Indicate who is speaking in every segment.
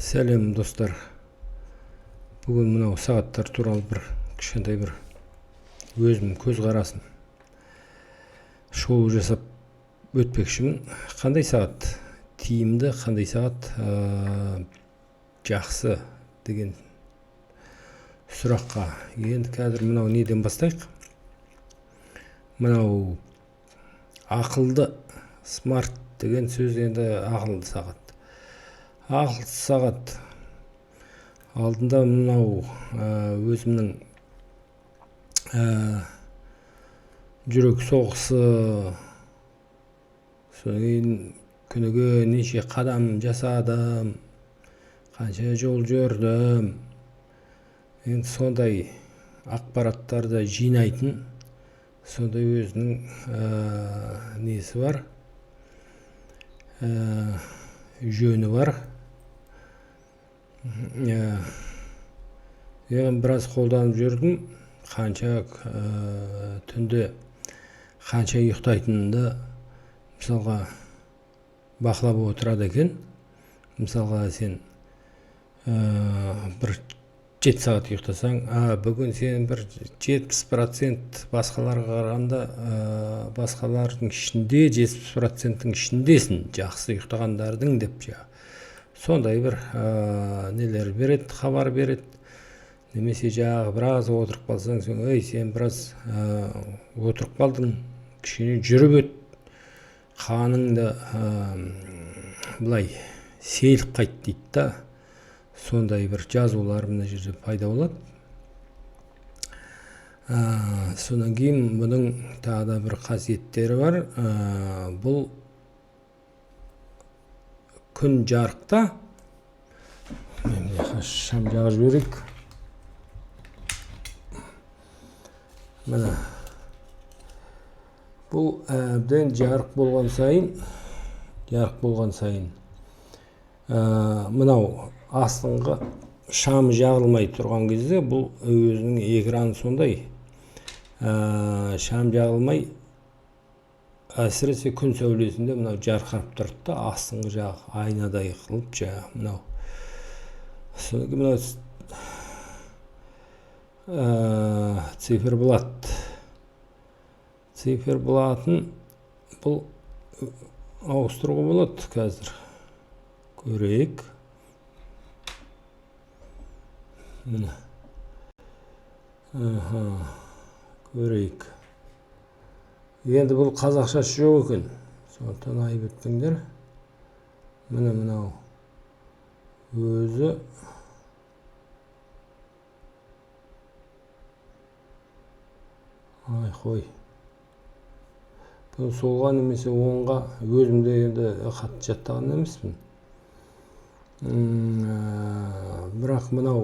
Speaker 1: Сәлем достар. Бүгін мынау сағаттар туралы бір кішкентай бір өзім көзқарасын шолу жасап өтпекшімін. Қандай сағат тиімді, қандай сағат жақсы деген сұраққа енді қазір мынау неден бастайық? Мынау ақылды смарт деген сөз енді ақылды сағат. Ақылды сағат алдында мынау өзімнің жүрек соғысы, содан кейін күніге неше қадам жасадым, қанша жол жүрдім, енді сондай ақпараттарды жинайтын сондай өзінің несі бар, жөні бар. Біраз қолданып жүрдім, қанша түнде қанша ұйықтайтынымды мысалға бақылап отырады екен. Мысалға сен бір 7 сағат ұйықтасаң, бүгін сен бір 70% басқаларға қарағанда басқалардың ішінде 70%-ның ішіндесің, жақсы ұйықтағандардың деп сондай бір нелер береді, хабар береді. Немесе жағы біраз отырып қалсаң, сен біраз отырып қалдың, кішкене жүріп өт, қаныңды былай сейіліп қайт дейді да. Сондай бір жазулар мына жерде пайда болады. Содан кейін бұның тағы да бір қасиеттері бар. Бұл күн жарықта, шам жағып жіберейік. Мына бұл әбден жарық болған сайын, мынау астыңғы шам жағылмай тұрған кезде бұл өзінің экраны сондай, шам жағылмай, әсіресе күн сәулесінде мынау жарқырап тұрды да, астыңғы жағы айнадай қылып мынау. Содан мынау циферблат. Циферблатын бұл ауыстыруға болады қазір. Көрейік. Міне. Көрейік. Енді бұл қазақшасы жоқ екен. Сондықтан айып өттіңдер. Міне мынау өзі қой. Бұл солға немесе оңға өзімде енді қатты жаттаған емеспін. Бірақ мынау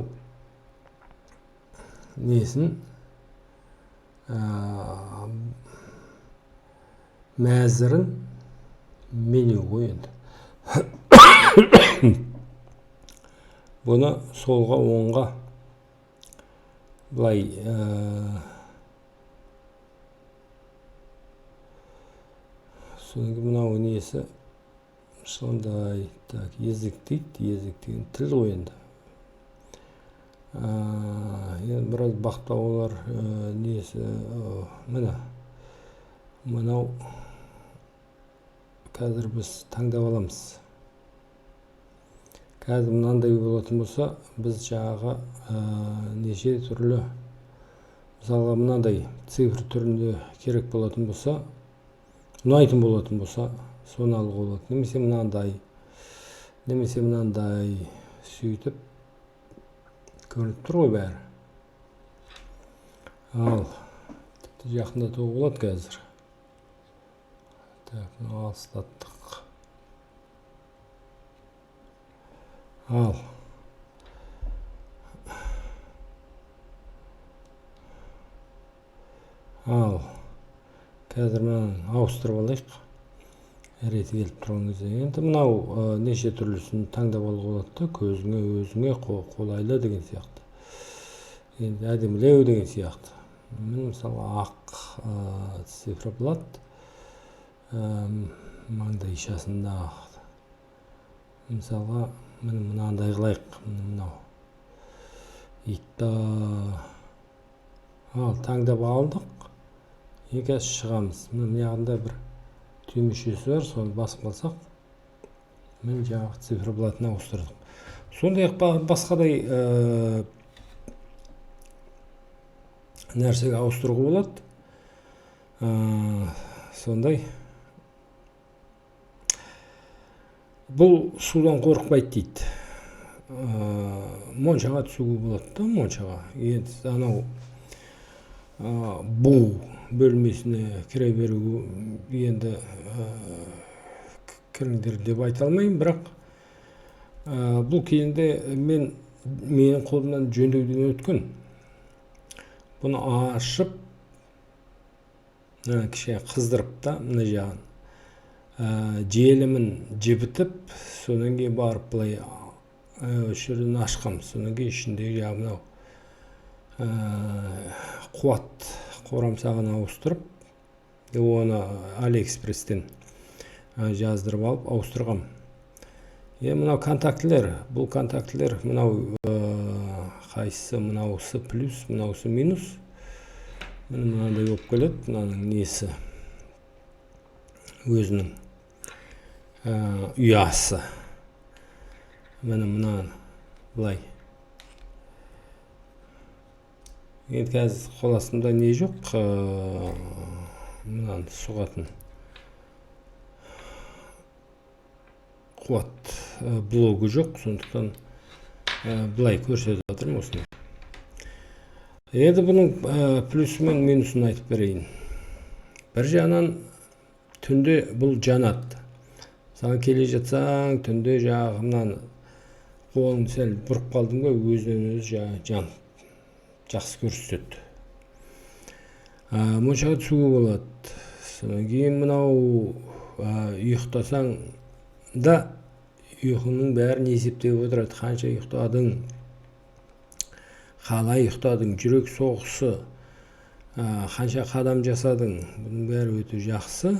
Speaker 1: несін мәзірін меню ғой енді. Бұны солға оңға былай содан мынау несі сондай, езік дейді, езік деген тіл ғой енді. Енді біраз бақтаулар несі, мынау қазір біз таңдап аламыз. Қазір мынандай болатын болса, біз жағы неше түрлі, мысалға мынандай цифр түрінде керек болатын болса, ұнайтын болатын болса, соны алуға болады. Немесе мынандай сөйтіп көрініп тұр ғой бәрі. Ал, тіпті жақындатуға болады қазір. Мынау алыстаттық. Ал, қазір мынаны ауыстырып алайық. Реті келіп тұрған кезде. Енді мынау неше түрлісін таңдап алуға болады да, көзіңе, өзіңе қолайлы деген сияқты. Енді әдемілеу деген сияқты. Мысалы ақ циферблат маңдайшасында. Мысалға мынандай қылайық. Мынау итті ал таңдап алдық. Еказ шығамыз. Мына жағында бір түймешесі бар, соны басып қалсақ, мен жаңағы циферблатына ауыстырдық. Сондай басқадай нәрсеге ауыстыруға болады. Сондай. Бұл судан қорықпайды дейді. Моншаға түсуге болады да, моншаға. Енді анау бу бөлмесіне кіре беруге енді кіріңдер деп айта алмаймын, бірақ бұл кезінде менің қолымнан жөндеуден өткен. Бұны ашып, кішкене қыздырып та, мына жағын желімін жібітіп, содан кейін барып былай өшірін ашқам. Содан кейін ішіндегі жағын қуат қорамсағын ауыстырып, оны Алиэкспресстен жаздырып алып ауыстырғам. Мынау контактілер, бұл контактілер, мынау қайсысы, мынаусы плюс, мынаусы минус. Мынандай болып келеді, мынаның несі, өзінің ұясы. Мынаны былай. Енді қазір қоластымда не жоқ, мынаны сұғатын қуат блогы жоқ, сондықтан былай көрсетіп жатырмын осыны. Енді бұның плюсы мен минусын айтып берейін. Бір жағынан түнде бұл жанады. Саған келе жатсаң, түнде жағынан қолың сәл бұрып қалдың ба, өзінен өзі жанып жақсы көрсетеді. Моншаға түсуге болады. Содан кейін мынау ұйықтасаң да ұйқыңның бәрін есептеп отырады. Қанша ұйықтадың, қалай ұйықтадың, жүрек соғысы, қанша қадам жасадың, бұның бәрі өте жақсы.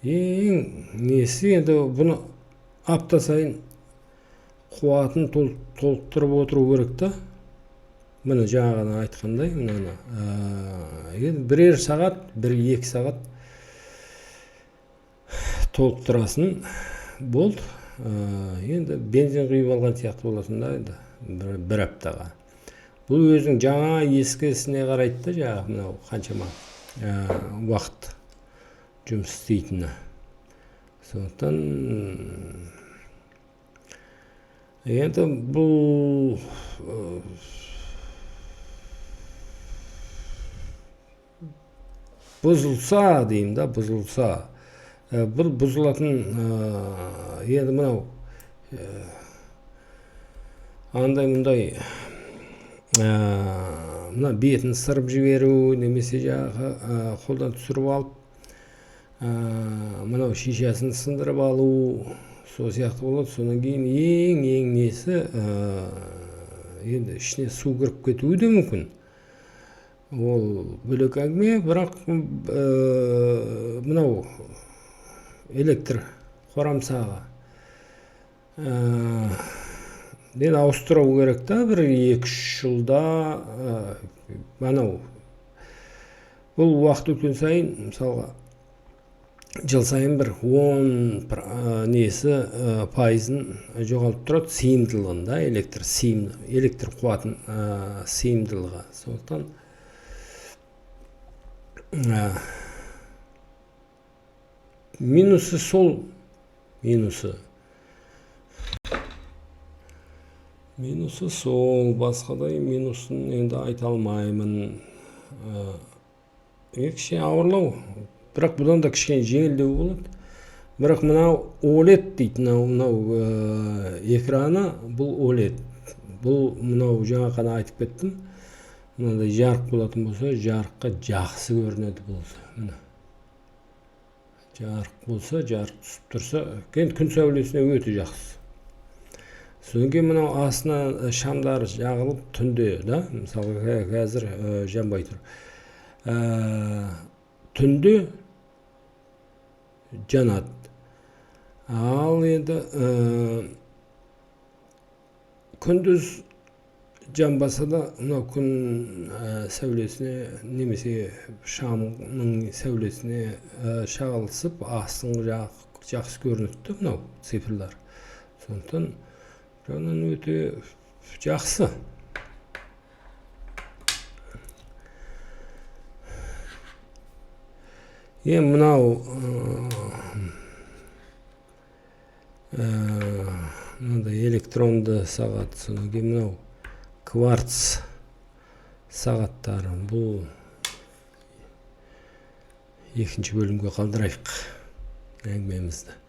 Speaker 1: Ең несі, енді бұны апта сайын қуатын толықтырып отыру керек та. Міне жаңағыны айтқандай, мынаны енді бірер сағат, 1-2 сағат толықтырасын болды. Енді бензин құйып алған сияқты боласың да, енді бір аптаға. Бұл өзің жаңа ескісіне қарайды да, жаңағы мынау қаншама уақыт жұмыс істейтіні. Сондықтан енді бұл бұзылса деймін да, бұзылса. Бұл бұзылатын, енді мынау андай-мұндай мына бетін сырып жіберу, немесе жағы қолдан түсіріп алып, мынау шишасын сындырып алу, сол сияқты болады. Содан кейін ең несі, енді ішіне су кіріп кетуі де мүмкін. Ол бөлек әңгіме, бірақ мынау электр қорамсағы мен ауыстыру керек та, 1-2 жылда. Анау бұл уақыт өткен сайын, мысалға жыл сайын бір 10 несі пайызын жоғалтып тұрады, сыйымдылығында, электр қуатын сыйымдылығы. Сондықтан минусы сол, минусы сол, басқадай минусын енді айта алмаймын. Кішкене ауырлау, бірақ бұдан да кішкене жеңілдеу болады. Бірақ мынау OLED дейді, мынау экраны, бұл OLED. Бұл мынау жаңа ғана айтып кеттім. Мынандай жарық болатын болса, жарыққа жақсы көрінеді болса. Мына жарық болса, жарық түсіп тұрса, күн сәулесіне өте жақсы. Содан кейін мынау астына шамдар жағылып түнде, да, мысалы қазір жанбай тұр. Түнде жанады. Ал енді күндіз жанбаса да мынау күн сәулесіне немесе шамның сәулесіне шағылысып астыңғы жағы жақсы көрінеді мынау цифрлар. Сондықтан жағынан өте жақсы. Енді мынау мынандай электронды сағат, содан кейін мынау кварц сағаттары. Бұл екінші бөлімге қалдырайық әңгімемізді.